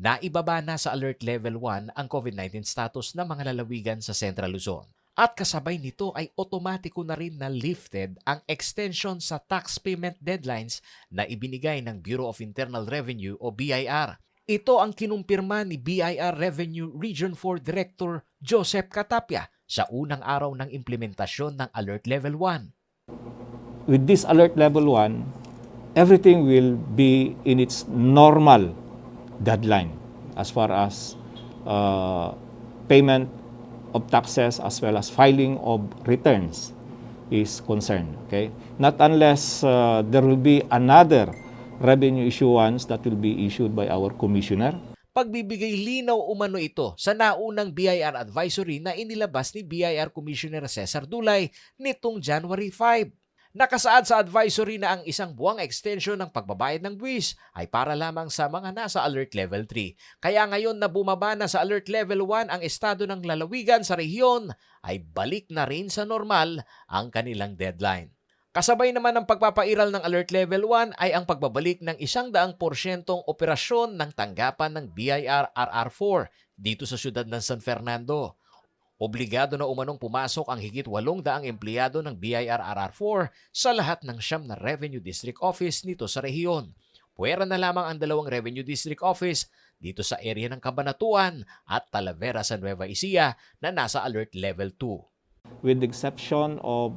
naibaba na sa Alert Level 1 ang COVID-19 status ng mga lalawigan sa Central Luzon. At kasabay nito ay otomatiko na rin na lifted ang extension sa tax payment deadlines na ibinigay ng Bureau of Internal Revenue o BIR. Ito ang kinumpirma ni BIR Revenue Region 4 Director Joseph Catapia sa unang araw ng implementasyon ng Alert Level 1. With this Alert Level 1, everything will be in its normal deadline as far as payment of taxes as well as filing of returns is concerned. Okay? Not unless there will be another revenue issuance that will be issued by our commissioner. Pagbibigay linaw umano ito sa naunang BIR advisory na inilabas ni BIR Commissioner Cesar Dulay nitong January 5. Nakasaad sa advisory na ang isang buwang extension ng pagbabayad ng buwis ay para lamang sa mga nasa Alert Level 3. Kaya ngayon na bumaba na sa Alert Level 1 ang estado ng lalawigan sa rehiyon, ay balik na rin sa normal ang kanilang deadline. Kasabay naman ng pagpapairal ng Alert Level 1 ay ang pagbabalik ng 100% operasyon ng tanggapan ng BIR RR4 dito sa siyudad ng San Fernando. Obligado na umanong pumasok ang higit 800 empleyado ng BIR RR4 sa lahat ng 9 na Revenue District Office nito sa rehiyon. Puwera na lamang ang 2 Revenue District Office dito sa area ng Cabanatuan at Talavera sa Nueva Ecija na nasa Alert Level 2. With the exception of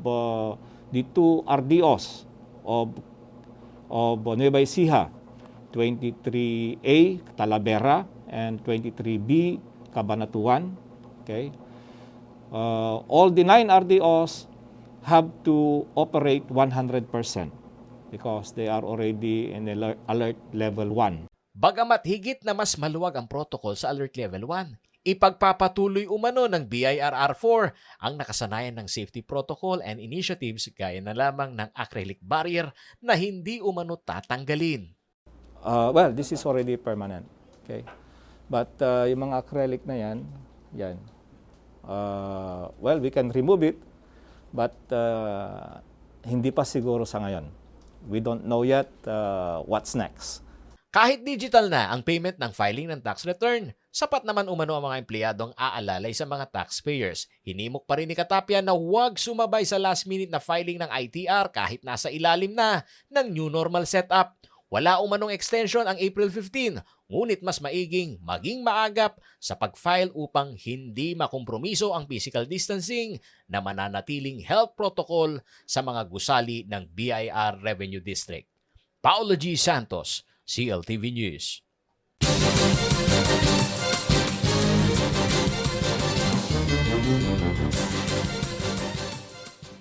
the 2 RDOs of Nueva Ecija, 23A Talavera and 23B Cabanatuan. Okay? All the 9 RDOs have to operate 100% because they are already in Alert Level 1. Bagamat higit na mas maluwag ang protocol sa Alert Level 1, ipagpapatuloy umano ng BIRR4 ang nakasanayan ng safety protocol and initiatives gaya na lamang ng acrylic barrier na hindi umano tatanggalin. Well, this is already permanent. Okay? But yung mga acrylic na yan, well, we can remove it, but hindi pa siguro sa ngayon. We don't know yet what's next. Kahit digital na ang payment ng filing ng tax return, sapat naman umano ang mga empleyadong aalalay sa mga taxpayers. Hinimok pa rin ni Catapia na huwag sumabay sa last minute na filing ng ITR kahit nasa ilalim na ng new normal setup. Wala umanong extension ang April 15, ngunit mas maiging maging maagap sa pag-file upang hindi makompromiso ang physical distancing na mananatiling health protocol sa mga gusali ng BIR Revenue District. Paolo G. Santos, CLTV News.